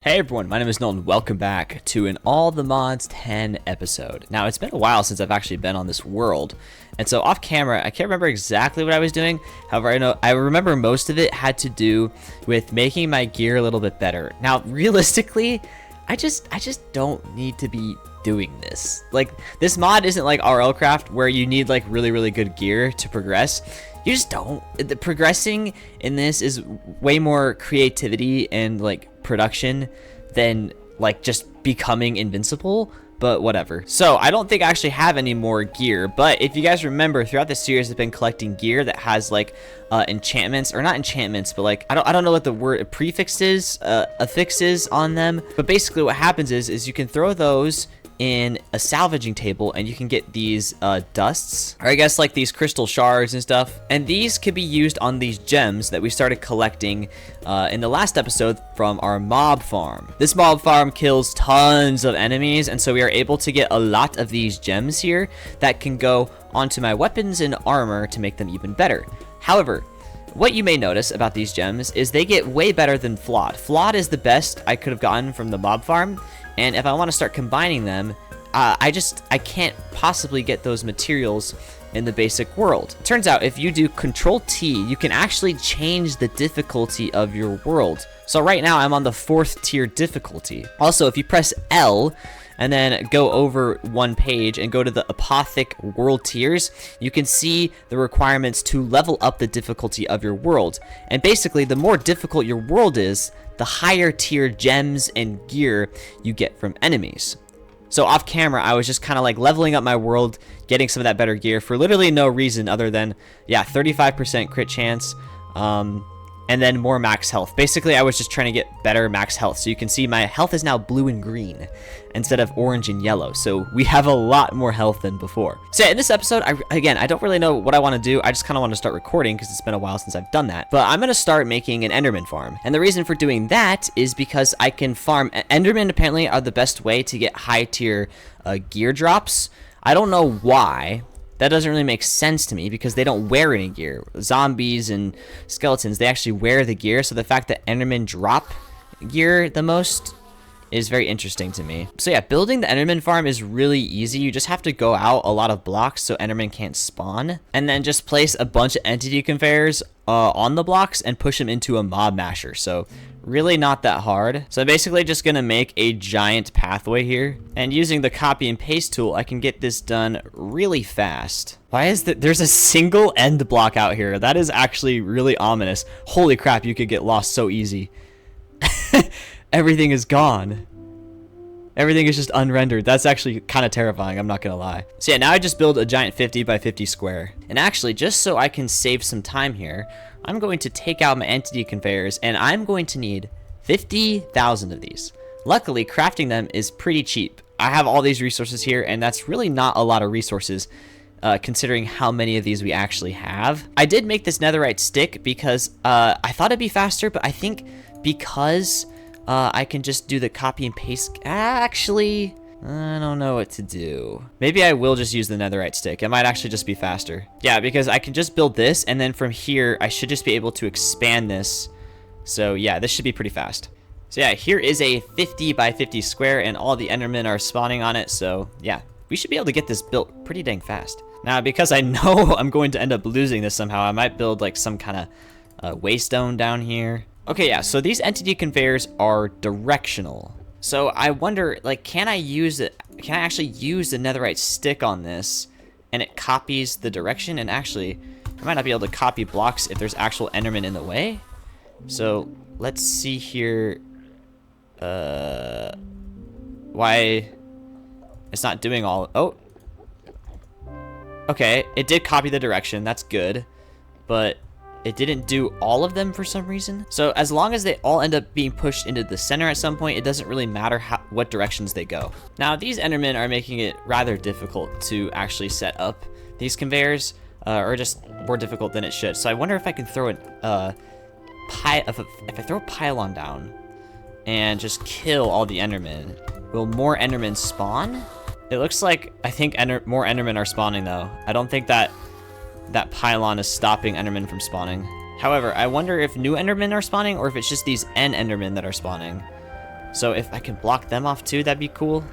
Hey everyone, my name is Nolan. Welcome back to an All the Mods 10 episode. Now, it's been a while since I've actually been on this world, and so off camera, I can't remember exactly what I was doing. However, I remember most of it had to do with making my gear a little bit better. Now, realistically, I just don't need to be doing this. Like, this mod isn't like RL Craft where you need like really good gear to progress. You just don't. The progressing in this is way more creativity and like production than like just becoming invincible, but whatever. So I don't think I actually have any more gear, but if you guys remember, throughout the series I've been collecting gear that has like enchantments, or not enchantments, but like I don't know what the word prefix is, affixes on them, but basically what happens is you can throw those in a salvaging table and you can get these dusts, or I guess like these crystal shards and stuff, and these could be used on these gems that we started collecting in the last episode from our mob farm. This mob farm kills tons of enemies, and so we are able to get a lot of these gems here that can go onto my weapons and armor to make them even better. However, what you may notice about these gems is they get way better than flawed. Flawed is the best I could have gotten from the mob farm, and if I want to start combining them, I can't possibly get those materials in the basic world. Turns out if you do Control T, you can actually change the difficulty of your world. So right now I'm on the 4th tier difficulty. Also, if you press L and then go over one page and go to the Apothic World tiers, you can see the requirements to level up the difficulty of your world. And basically, the more difficult your world is, the higher tier gems and gear you get from enemies. So off camera, I was just kind of like leveling up my world, getting some of that better gear for literally no reason other than, yeah, 35% crit chance, and then more max health. Basically, I was just trying to get better max health. So you can see my health is now blue and green instead of orange and yellow. So we have a lot more health than before. So yeah, in this episode, I don't really know what I want to do. I just kind of want to start recording because it's been a while since I've done that. But I'm going to start making an Enderman farm. And the reason for doing that is because I can farm. Enderman apparently are the best way to get high tier gear drops. I don't know why. That doesn't really make sense to me because they don't wear any gear. Zombies and skeletons, they actually wear the gear. So the fact that Endermen drop gear the most is very interesting to me. So yeah, building the Enderman farm is really easy. You just have to go out a lot of blocks so Enderman can't spawn. And then just place a bunch of entity conveyors on the blocks and push them into a mob masher. So really not that hard. So I'm basically just gonna make a giant pathway here, and using the copy and paste tool I can get this done really fast. Why is that? There's a single end block out here. That is actually really ominous. Holy crap, you could get lost so easy. Everything is gone. Everything is just unrendered. That's actually kind of terrifying, I'm not gonna lie. So yeah, now I just build a giant 50 by 50 square. And actually, just so I can save some time here, I'm going to take out my entity conveyors, and I'm going to need 50,000 of these. Luckily, crafting them is pretty cheap. I have all these resources here, and that's really not a lot of resources considering how many of these we actually have. I did make this netherite stick because I thought it'd be faster, but I think because I can just do the copy and paste. Actually, I don't know what to do. Maybe I will just use the netherite stick. It might actually just be faster. Yeah, because I can just build this, and then from here, I should just be able to expand this. So yeah, this should be pretty fast. So yeah, here is a 50 by 50 square, and all the Endermen are spawning on it. So yeah, we should be able to get this built pretty dang fast. Now, because I know I'm going to end up losing this somehow, I might build like some kind of waystone down here. Okay, yeah, so these entity conveyors are directional. So I wonder, like, can I actually use the netherite stick on this and it copies the direction? And actually, I might not be able to copy blocks if there's actual Enderman in the way. So let's see here. Why it's not doing all. Oh, okay, it did copy the direction. That's good, but it didn't do all of them for some reason. So as long as they all end up being pushed into the center at some point, it doesn't really matter what directions they go. Now, these Endermen are making it rather difficult to actually set up these conveyors, or just more difficult than it should. So I wonder if I can throw if I throw a pylon down and just kill all the Endermen, will more Endermen spawn? It looks like, I think more Endermen are spawning though. I don't think that pylon is stopping Endermen from spawning. However, I wonder if new Endermen are spawning or if it's just these Endermen that are spawning. So if I can block them off too, that'd be cool.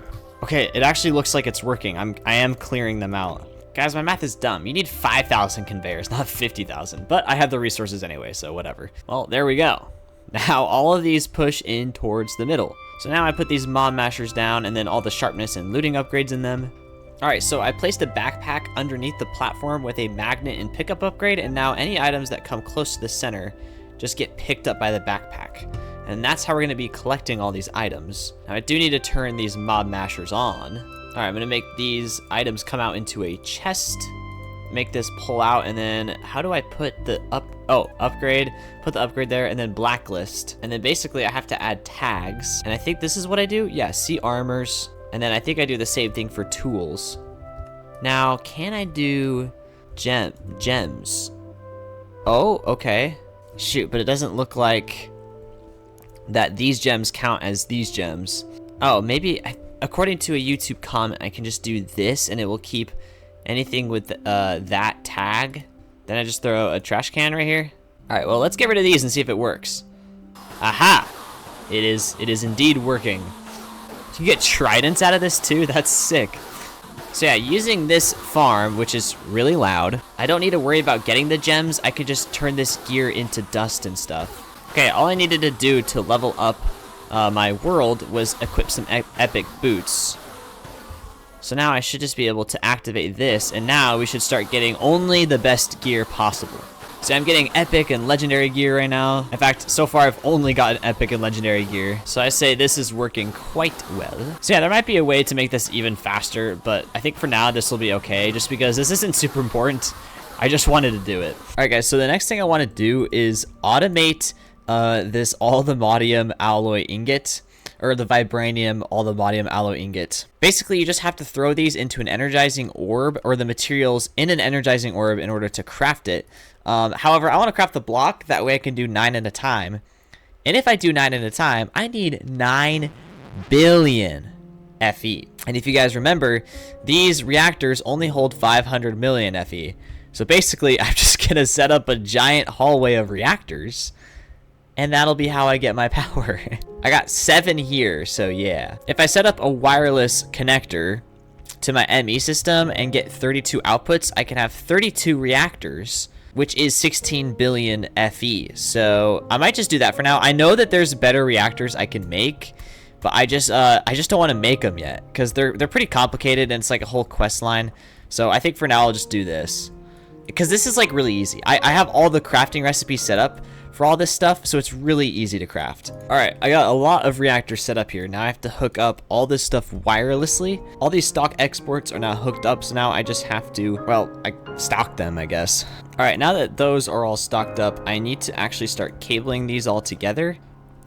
Okay, it actually looks like it's working. I am clearing them out. Guys, my math is dumb. You need 5,000 conveyors, not 50,000. But I have the resources anyway, so whatever. Well, there we go. Now all of these push in towards the middle. So now I put these mob mashers down and then all the sharpness and looting upgrades in them. All right, so I placed a backpack underneath the platform with a magnet and pickup upgrade, and now any items that come close to the center just get picked up by the backpack. And that's how we're gonna be collecting all these items. Now I do need to turn these mob mashers on. All right, I'm gonna make these items come out into a chest, make this pull out, and then how do I put the upgrade, put the upgrade there, and then blacklist. And then basically I have to add tags. And I think this is what I do. Yeah, see armors. And then I think I do the same thing for tools. Now, can I do gems? Oh, okay. Shoot, but it doesn't look like that these gems count as these gems. Oh, maybe, according to a YouTube comment, I can just do this and it will keep anything with that tag. Then I just throw a trash can right here. All right, well, let's get rid of these and see if it works. Aha! It is indeed working. You get tridents out of this too? That's sick. So yeah, using this farm, which is really loud, I don't need to worry about getting the gems. I could just turn this gear into dust and stuff. Okay, all I needed to do to level up my world was equip some epic boots. So now I should just be able to activate this, and now we should start getting only the best gear possible. So I'm getting epic and legendary gear right now. In fact, so far I've only gotten epic and legendary gear. So I say this is working quite well. So yeah, there might be a way to make this even faster, but I think for now this will be okay, just because this isn't super important. I just wanted to do it. All right, guys, so the next thing I want to do is automate this all-the-modium alloy ingot, or the vibranium all-the-modium alloy ingot. Basically, you just have to throw these into an energizing orb, or the materials in an energizing orb, in order to craft it. However, I want to craft the block, that way I can do 9 at a time. And if I do 9 at a time, I need 9 billion FE. And if you guys remember, these reactors only hold 500 million FE. So basically, I'm just going to set up a giant hallway of reactors, and that'll be how I get my power. I got 7 here, so yeah. If I set up a wireless connector to my ME system and get 32 outputs, I can have 32 reactors, which is 16 billion FE. So I might just do that for now. I know that there's better reactors I can make, but I just don't want to make them yet, because they're pretty complicated and it's like a whole quest line. So I think for now I'll just do this, because this is like really easy. I have all the crafting recipes set up for all this stuff, so it's really easy to craft. All right, I got a lot of reactors set up here. Now I have to hook up all this stuff wirelessly. All these stock exports are now hooked up, so now I just have to, well, I stock them, I guess. All right, now that those are all stocked up, I need to actually start cabling these all together.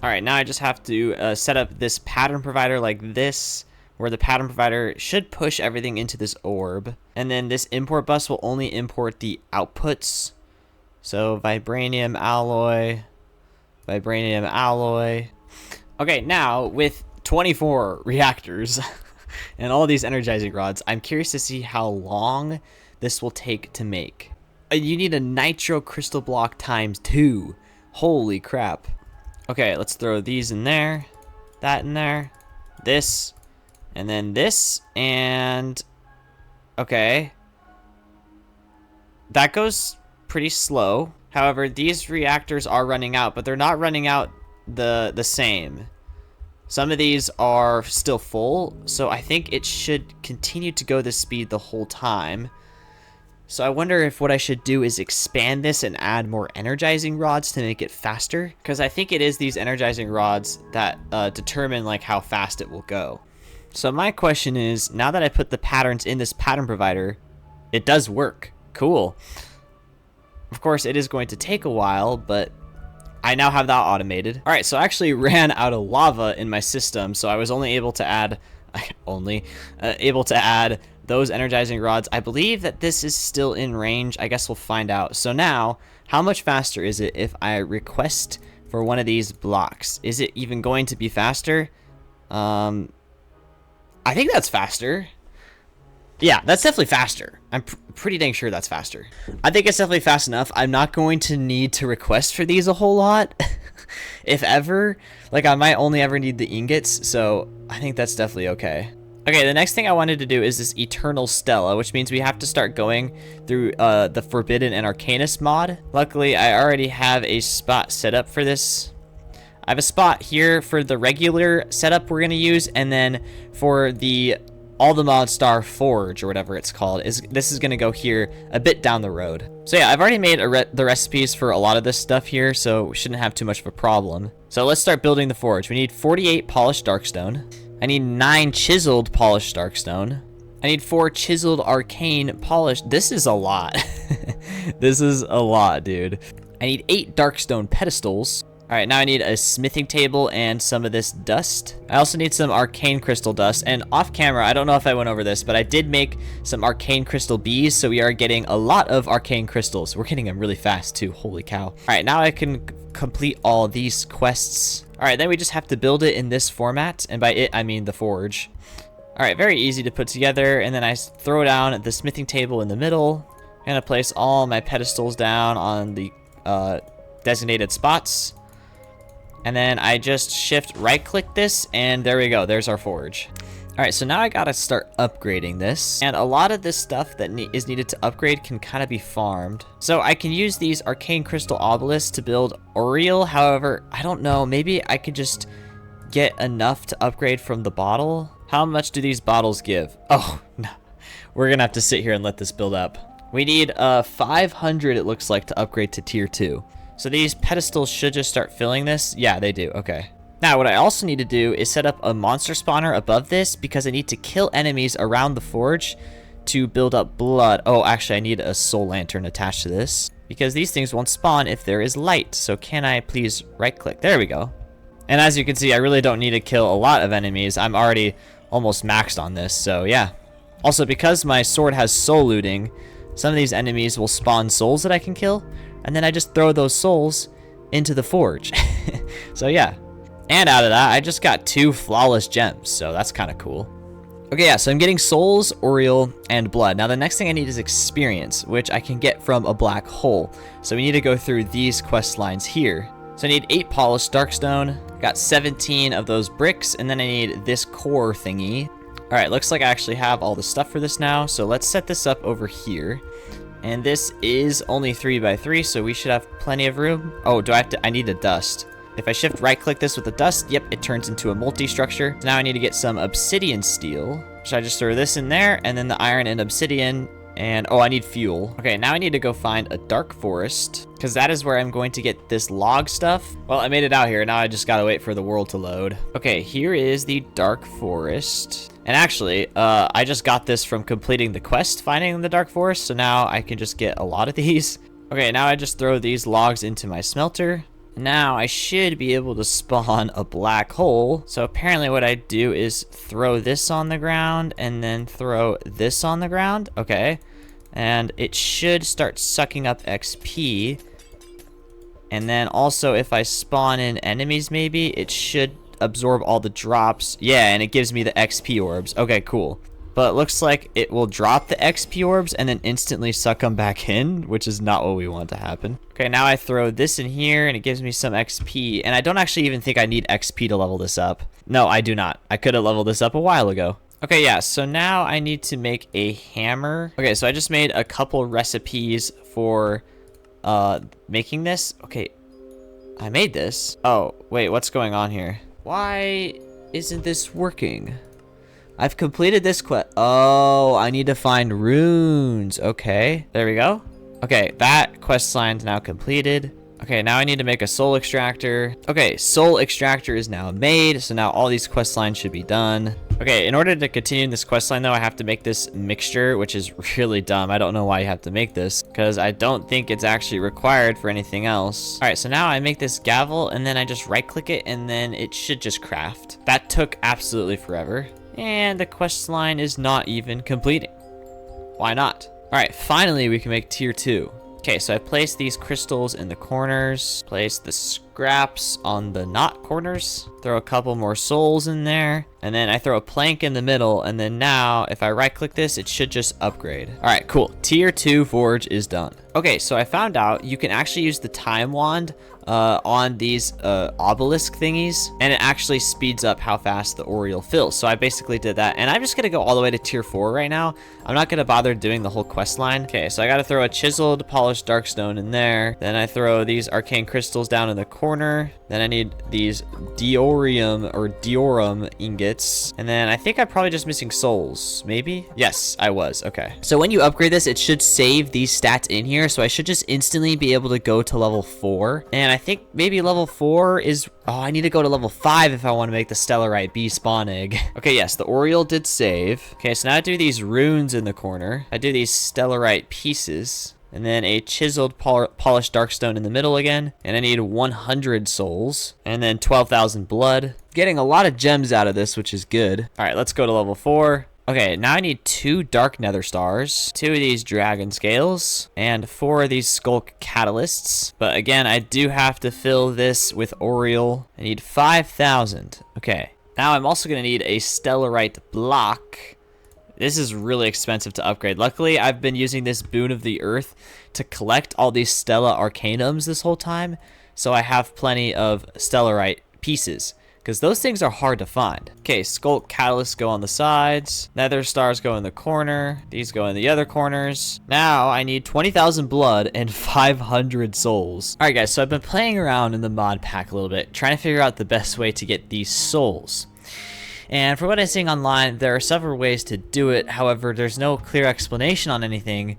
All right, now I just have to set up this pattern provider like this, where the pattern provider should push everything into this orb. And then this import bus will only import the outputs. So vibranium alloy. Okay, now with 24 reactors and all these energizing rods, I'm curious to see how long this will take to make. You need a nitro crystal block times 2. Holy crap. Okay, let's throw these in there, that in there, this, and then this, and okay. That goes pretty slow. However, these reactors are running out, but they're not running out the same. Some of these are still full, so I think it should continue to go this speed the whole time. So I wonder if what I should do is expand this and add more energizing rods to make it faster, because I think it is these energizing rods that determine like how fast it will go. So my question is, now that I put the patterns in this pattern provider, it does work. Cool. Of course, it is going to take a while, but I now have that automated. All right, so I actually ran out of lava in my system, so I was only able to add, those energizing rods. I believe that this is still in range. I guess we'll find out. So now, how much faster is it if I request for one of these blocks? Is it even going to be faster? I think that's faster. Yeah, that's definitely faster. I'm pretty dang sure that's faster. I think it's definitely fast enough. I'm not going to need to request for these a whole lot. If ever, like I might only ever need the ingots, so I think that's definitely okay. Okay, the next thing I wanted to do is this Eternal Stella, which means we have to start going through the Forbidden and Arcanist mod. Luckily, I already have a spot set up for this. I have a spot here for the regular setup we're going to use, and then for the All the Mod Star Forge, or whatever it's called, this is going to go here a bit down the road. So yeah, I've already made the recipes for a lot of this stuff here, so we shouldn't have too much of a problem. So let's start building the forge. We need 48 polished darkstone. I need 9 chiseled polished darkstone. I need 4 chiseled arcane polished. This is a lot. This is a lot, dude. I need 8 darkstone pedestals. All right, now I need a smithing table and some of this dust. I also need some arcane crystal dust, and off camera, I don't know if I went over this, but I did make some arcane crystal bees, so we are getting a lot of arcane crystals. We're getting them really fast too, holy cow. All right, now I can complete all these quests. All right, then we just have to build it in this format, and by it, I mean the forge. All right, very easy to put together, and then I throw down the smithing table in the middle. I'm gonna place all my pedestals down on the designated spots. And then I just shift right click this, and there we go, there's our forge. All right, so now I gotta start upgrading this, and a lot of this stuff that is needed to upgrade can kind of be farmed. So I can use these arcane crystal obelisks to build Oriel. However, I don't know, maybe I could just get enough to upgrade from the bottle. How much do these bottles give? Oh no, we're gonna have to sit here and let this build up. We need 500, it looks like, to upgrade to tier 2. So these pedestals should just start filling this. Yeah, they do. Okay. Now, what I also need to do is set up a monster spawner above this, because I need to kill enemies around the forge to build up blood. Oh, actually, I need a soul lantern attached to this, because these things won't spawn if there is light. So can I please right click? There we go. And as you can see, I really don't need to kill a lot of enemies. I'm already almost maxed on this. So yeah. Also, because my sword has soul looting, some of these enemies will spawn souls that I can kill, and then I just throw those souls into the forge. So yeah. And out of that, I just got 2 flawless gems, so that's kind of cool. Okay, yeah, so I'm getting souls, Oriel, and blood. Now the next thing I need is experience, which I can get from a black hole. So we need to go through these quest lines here. So I need 8 polished darkstone, got 17 of those bricks, and then I need this core thingy. All right, looks like I actually have all the stuff for this now, so let's set this up over here. And this is only 3x3, so we should have plenty of room. Oh, I need a dust. If I shift right click this with the dust, yep, it turns into a multi-structure. So now I need to get some obsidian steel. Should I just throw this in there, and then the iron and obsidian, and oh, I need fuel. Okay, now I need to go find a dark forest, because that is where I'm going to get this log stuff. Well, I made it out here, now I just gotta wait for the world to load. Okay, here is the dark forest. And actually, I just got this from completing the quest, finding the dark forest, so now I can just get a lot of these. Okay, now I just throw these logs into my smelter. Now I should be able to spawn a black hole. So apparently what I do is throw this on the ground and then throw this on the ground. Okay. And it should start sucking up XP. And then also if I spawn in enemies, maybe it should absorb all the drops. Yeah, and it gives me the XP orbs. Okay, cool. But it looks like it will drop the XP orbs and then instantly suck them back in, which is not what we want to happen. Okay, now I throw this in here and it gives me some XP. And I don't actually even think I need XP to level this up. No, I do not. I could have leveled this up a while ago. Okay, yeah, so now I need to make a hammer. Okay, so I just made a couple recipes for making this. Okay, I made this. Oh, wait, what's going on here? Why isn't this working? I've completed this quest. Oh, I need to find runes. Okay, there we go. Okay, that quest line's now completed. Okay, now I need to make a soul extractor. Okay, soul extractor is now made, so now all these quest lines should be done. Okay, in order to continue this quest line though, I have to make this mixture, which is really dumb. I don't know why you have to make this, because I don't think it's actually required for anything else. All right, so now I make this gavel, and then I just right click it, and then it should just craft. That took absolutely forever. And the quest line is not even completing. Why not? All right, finally we can make tier 2. Okay, so I place these crystals in the corners, place the scraps on the not corners, throw a couple more souls in there, and then I throw a plank in the middle, and then now if I right click this, it should just upgrade. All right, cool. Tier 2 forge is done. Okay, so I found out you can actually use the time wand on these obelisk thingies, and it actually speeds up how fast the Oriole fills. So I basically did that, and I'm just gonna go all the way to tier 4 right now. I'm not gonna bother doing the whole quest line. Okay, so I gotta throw a chiseled polished darkstone in there. Then I throw these arcane crystals down in the corner. Then I need these diorum ingots, and then I think I'm probably just missing souls. Maybe? Yes, I was. Okay. So when you upgrade this, it should save these stats in here. So I should just instantly be able to go to level 4. And I think maybe level 4 is... Oh, I need to go to level 5 if I want to make the Stellarite bee spawn egg. Okay, yes, the Oriole did save. Okay, so now I do these runes in the corner. I do these Stellarite pieces. And then a chiseled polished darkstone in the middle again. And I need 100 souls. And then 12,000 blood. Getting a lot of gems out of this, which is good. All right, let's go to level 4. Okay, now I need 2 dark nether stars, 2 of these dragon scales, and 4 of these skulk catalysts. But again, I do have to fill this with Oriole. I need 5,000. Okay, now I'm also going to need a stellarite block. This is really expensive to upgrade. Luckily, I've been using this Boon of the Earth to collect all these Stella Arcanums this whole time. So I have plenty of Stellarite pieces, because those things are hard to find. Okay, Skulk Catalysts go on the sides. Nether Stars go in the corner. These go in the other corners. Now I need 20,000 blood and 500 souls. All right, guys, so I've been playing around in the mod pack a little bit, trying to figure out the best way to get these souls. And from what I'm seeing online, there are several ways to do it. However, there's no clear explanation on anything.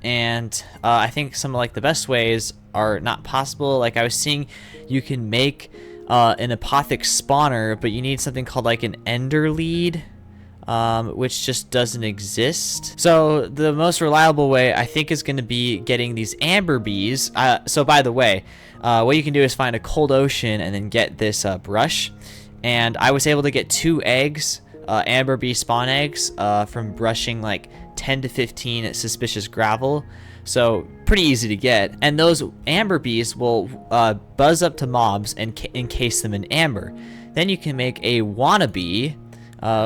And I think some of like the best ways are not possible. Like I was seeing you can make an apothic spawner, but you need something called like an ender lead, which just doesn't exist. So the most reliable way I think is going to be getting these amber bees. So by the way, what you can do is find a cold ocean and then get this brush. And I was able to get 2 eggs, amber bee spawn eggs, from brushing like 10 to 15 suspicious gravel. So pretty easy to get. And those amber bees will buzz up to mobs and encase them in amber. Then you can make a wannabe,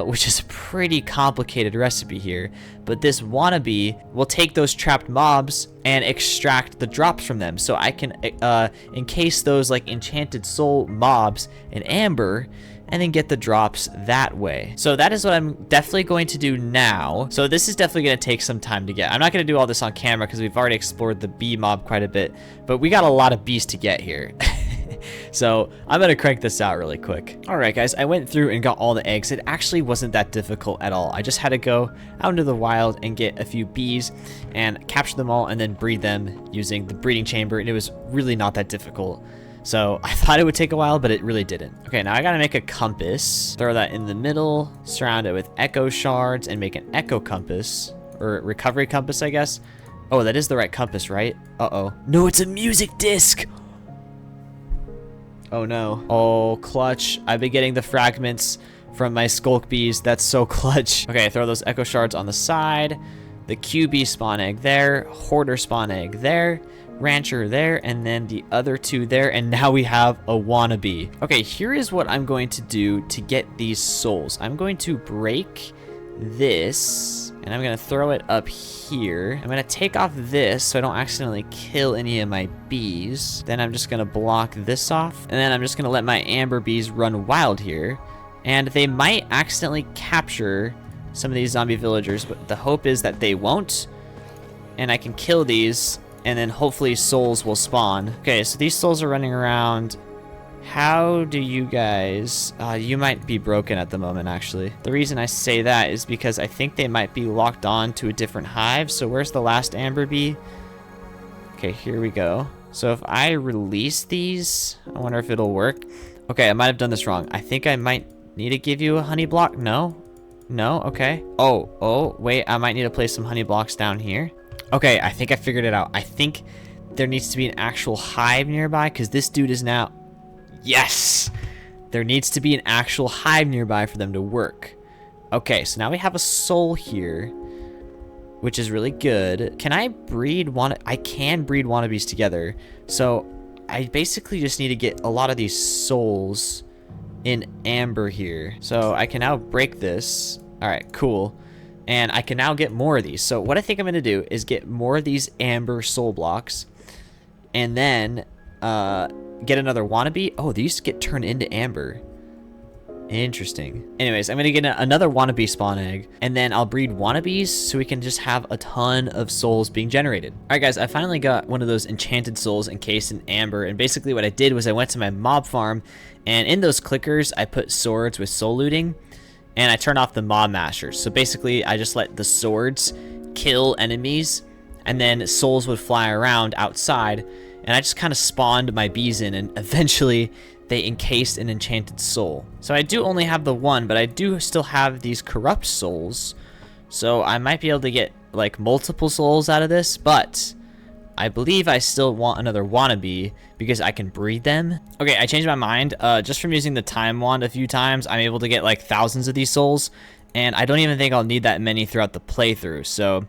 which is a pretty complicated recipe here. But this wannabe will take those trapped mobs and extract the drops from them. So I can encase those like enchanted soul mobs in amber and then get the drops that way. So that is what I'm definitely going to do now. So this is definitely going to take some time to get. I'm not going to do all this on camera because we've already explored the bee mob quite a bit, but we got a lot of bees to get here. So I'm going to crank this out really quick. All right, guys, I went through and got all the eggs. It actually wasn't that difficult at all. I just had to go out into the wild and get a few bees and capture them all and then breed them using the breeding chamber. And it was really not that difficult. So I thought it would take a while, but it really didn't. Okay, now I gotta make a compass. Throw that in the middle, surround it with echo shards, and make an echo compass. Or recovery compass, I guess. Oh, that is the right compass, right? Uh-oh. No, it's a music disc! Oh no. Oh, clutch. I've been getting the fragments from my skulk bees. That's so clutch. Okay, throw those echo shards on the side. The QB spawn egg there. Hoarder spawn egg there. Rancher there, and then the other 2 there, and now we have a wannabe. Okay, here is what I'm going to do to get these souls. I'm going to break this, and I'm going to throw it up here. I'm going to take off this so I don't accidentally kill any of my bees. Then I'm just going to block this off, and then I'm just going to let my amber bees run wild here, and they might accidentally capture some of these zombie villagers, but the hope is that they won't, and I can kill these, and then hopefully souls will spawn. Okay, so these souls are running around. How do you guys... you might be broken at the moment, actually. The reason I say that is because I think they might be locked on to a different hive. So where's the last amber bee? Okay, here we go. So if I release these, I wonder if it'll work. Okay, I might have done this wrong. I think I might need to give you a honey block. No? No? Okay. Oh, wait, I might need to place some honey blocks down here. Okay, I think I figured it out. I think there needs to be an actual hive nearby because this dude is now... Yes! There needs to be an actual hive nearby for them to work. Okay, so now we have a soul here, which is really good. Can I breed I can breed wannabes together. So I basically just need to get a lot of these souls in amber here. So I can now break this. All right, cool. And I can now get more of these. So what I think I'm going to do is get more of these amber soul blocks. And then get another wannabe. Oh, these get turned into amber. Interesting. Anyways, I'm gonna get another wannabe spawn egg, and then I'll breed wannabes so we can just have a ton of souls being generated. All right, guys, I finally got one of those enchanted souls encased in amber, and basically what I did was I went to my mob farm, and in those clickers, I put swords with soul looting, and I turned off the mob mashers. So basically, I just let the swords kill enemies, and then souls would fly around outside, and I just kind of spawned my bees in, and eventually they encased an enchanted soul. So I do only have the one, but I do still have these corrupt souls. So I might be able to get like multiple souls out of this, but I believe I still want another wannabe because I can breed them. Okay, I changed my mind. Just from using the time wand a few times, I'm able to get like thousands of these souls, and I don't even think I'll need that many throughout the playthrough. So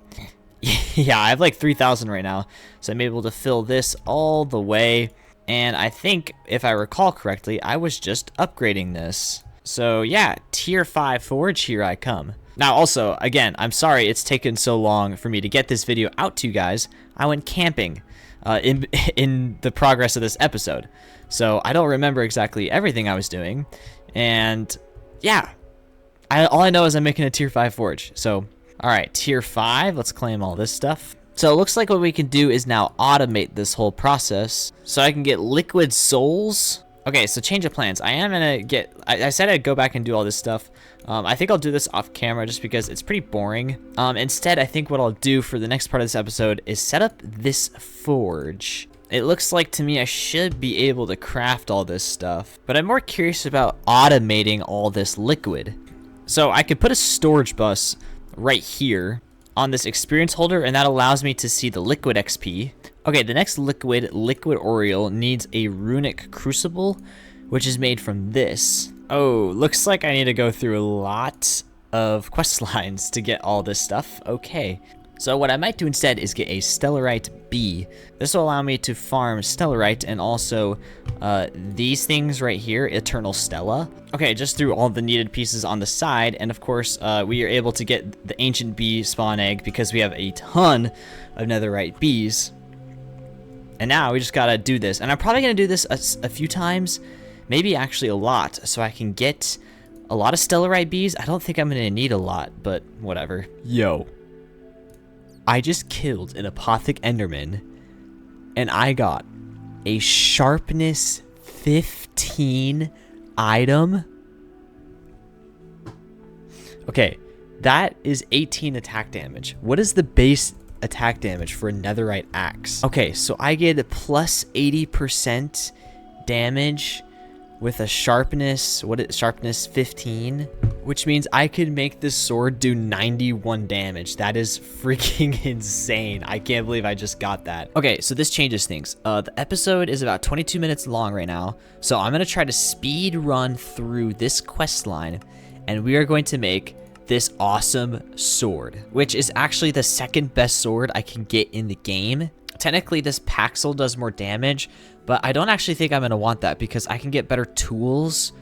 yeah, I have like 3,000 right now. So I'm able to fill this all the way. And I think, if I recall correctly, I was just upgrading this. So yeah, tier 5 forge, here I come. Now also, again, I'm sorry it's taken so long for me to get this video out to you guys. I went camping in the progress of this episode. So I don't remember exactly everything I was doing. And yeah, all I know is I'm making a tier 5 forge. So, alright, tier 5, let's claim all this stuff. So it looks like what we can do is now automate this whole process so I can get liquid souls. Okay, so change of plans. I am gonna get, I said I'd go back and do all this stuff. I think I'll do this off camera just because it's pretty boring. Instead, I think what I'll do for the next part of this episode is set up this forge. It looks like to me I should be able to craft all this stuff, but I'm more curious about automating all this liquid. So I could put a storage bus right here on this experience holder, and that allows me to see the liquid XP. Okay, the next liquid Oriole, needs a runic crucible, which is made from this. Oh, looks like I need to go through a lot of quest lines to get all this stuff. Okay, so what I might do instead is get a stellarite bee. This will allow me to farm stellarite and also these things right here, eternal stella. Okay, just threw all the needed pieces on the side, and of course we are able to get the ancient bee spawn egg because we have a ton of netherite bees. And now we just gotta do this, and I'm probably gonna do this a few times, maybe actually a lot, so I can get a lot of stellarite bees. I don't think I'm gonna need a lot, but whatever. Yo, I just killed an apothic enderman, and I got a sharpness 15 item. Okay, that is 18 attack damage. What is the base attack damage for a netherite axe? Okay, so I get plus 80% damage with a sharpness, sharpness 15, which means I could make this sword do 91 damage. That is freaking insane. I can't believe I just got that. Okay, so this changes things. The episode is about 22 minutes long right now, so I'm gonna try to speed run through this quest line, and we are going to make this awesome sword, which is actually the second best sword I can get in the game. Technically, this Paxel does more damage, but I don't actually think I'm going to want that because I can get better tools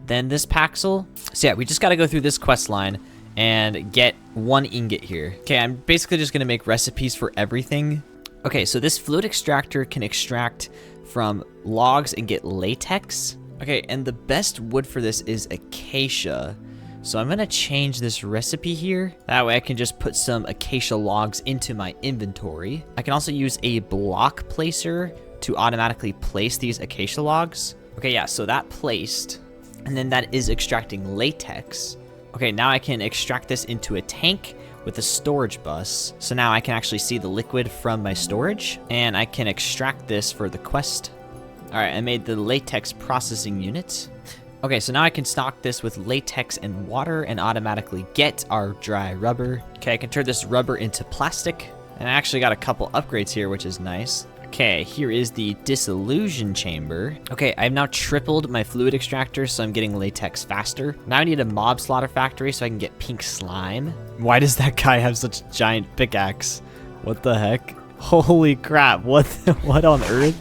than this Paxel. So yeah, we just got to go through this quest line and get one ingot here. Okay, I'm basically just going to make recipes for everything. Okay, so this fluid extractor can extract from logs and get latex. Okay, and the best wood for this is acacia. So I'm gonna change this recipe here. That way I can just put some acacia logs into my inventory. I can also use a block placer to automatically place these acacia logs. Okay, yeah, so that placed, and then that is extracting latex. Okay, now I can extract this into a tank with a storage bus. So now I can actually see the liquid from my storage, and I can extract this for the quest. All right, I made the latex processing unit. Okay, so now I can stock this with latex and water and automatically get our dry rubber. Okay, I can turn this rubber into plastic. And I actually got a couple upgrades here, which is nice. Okay, here is the disillusion chamber. Okay, I've now tripled my fluid extractor, so I'm getting latex faster. Now I need a mob slaughter factory so I can get pink slime. Why does that guy have such a giant pickaxe? What the heck? Holy crap, what on earth?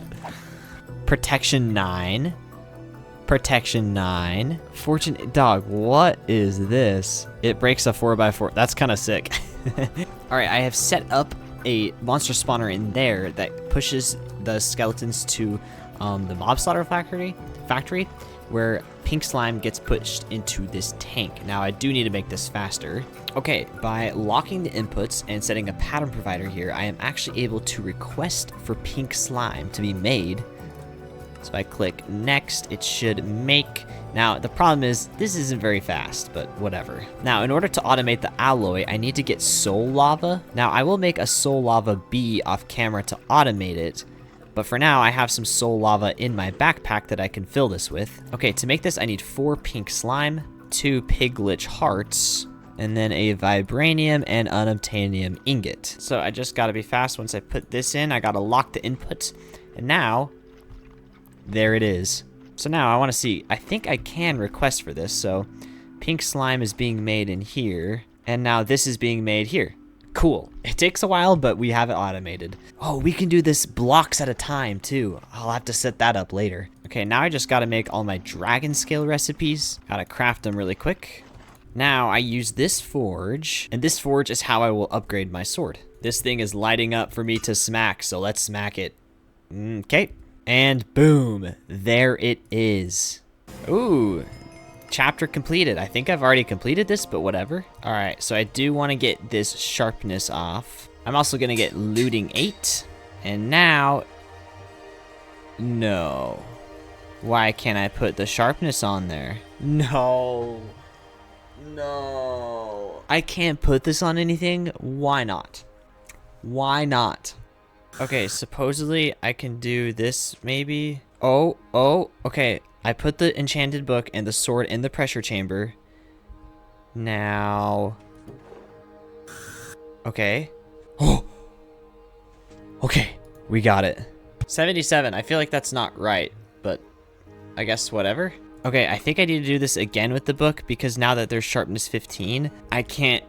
Protection 9. Protection 9. Fortune dog, what is this? It breaks a 4x4. That's kind of sick. Alright, I have set up a monster spawner in there that pushes the skeletons to the mob slaughter factory, where pink slime gets pushed into this tank. Now I do need to make this faster. Okay, by locking the inputs and setting a pattern provider here, I am actually able to request for pink slime to be made. So if I click next, it should make. Now the problem is this isn't very fast, but whatever. Now in order to automate the alloy, I need to get soul lava. Now I will make a soul lava bee off camera to automate it, but for now I have some soul lava in my backpack that I can fill this with. Okay, to make this I need 4 pink slime, 2 piglich hearts, and then a vibranium and unobtainium ingot. So I just gotta be fast. Once I put this in, I gotta lock the inputs, and now there it is. So now I want to see, I think I can request for this. So pink slime is being made in here, and now this is being made here. Cool. It takes a while, but we have it automated. Oh, we can do this blocks at a time too. I'll have to set that up later. Okay, now I just got to make all my dragon scale recipes. Gotta craft them really quick. Now I use this forge, and this forge is how I will upgrade my sword. This thing is lighting up for me to smack, so let's smack it. Okay. And boom, there it is. Ooh, chapter completed. I think I've already completed this, but whatever. All right, so I do want to get this sharpness off. I'm also going to get looting 8. And now, no. Why can't I put the sharpness on there? No. No. I can't put this on anything? Why not? Why not? Okay, supposedly I can do this maybe. Oh, okay. I put the enchanted book and the sword in the pressure chamber. Now. Okay. Oh! Okay, we got it. 77, I feel like that's not right, but I guess whatever. Okay, I think I need to do this again with the book because now that there's sharpness 15, I can't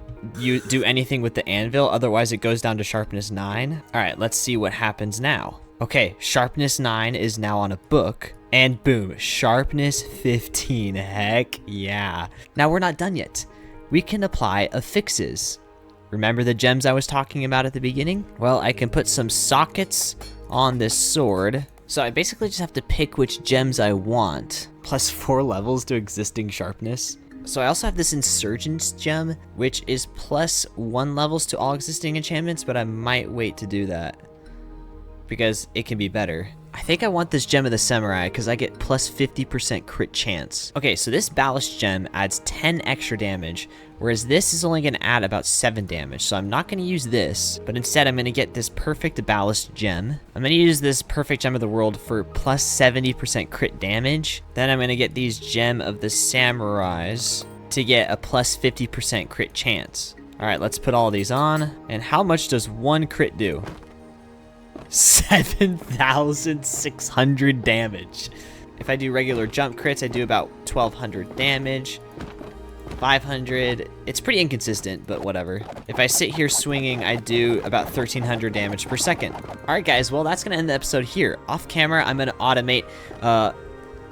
do anything with the anvil, otherwise it goes down to sharpness 9. All right, let's see what happens now. Okay, sharpness 9 is now on a book, and boom, sharpness 15. Heck yeah. Now we're not done yet. We can apply affixes. Remember the gems I was talking about at the beginning? Well, I can put some sockets on this sword. So I basically just have to pick which gems I want. Plus 4 levels to existing sharpness. So I also have this Insurgent's gem, which is plus 1 levels to all existing enchantments, but I might wait to do that because it can be better. I think I want this Gem of the Samurai because I get plus 50% crit chance. Okay, so this Ballast Gem adds 10 extra damage, whereas this is only going to add about 7 damage. So I'm not going to use this, but instead I'm going to get this Perfect Ballast Gem. I'm going to use this Perfect Gem of the World for plus 70% crit damage. Then I'm going to get these Gem of the Samurais to get a plus 50% crit chance. All right, let's put all these on. And how much does 1 crit do? 7,600 damage. If I do regular jump crits, I do about 1,200 damage. 500. It's pretty inconsistent, but whatever. If I sit here swinging, I do about 1,300 damage per second. All right, guys. Well, that's gonna end the episode here. Off camera, I'm gonna automate the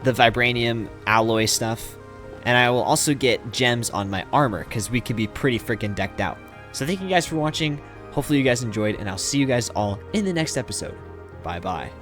vibranium alloy stuff, and I will also get gems on my armor because we could be pretty freaking decked out. So thank you guys for watching. Hopefully you guys enjoyed, and I'll see you guys all in the next episode. Bye-bye.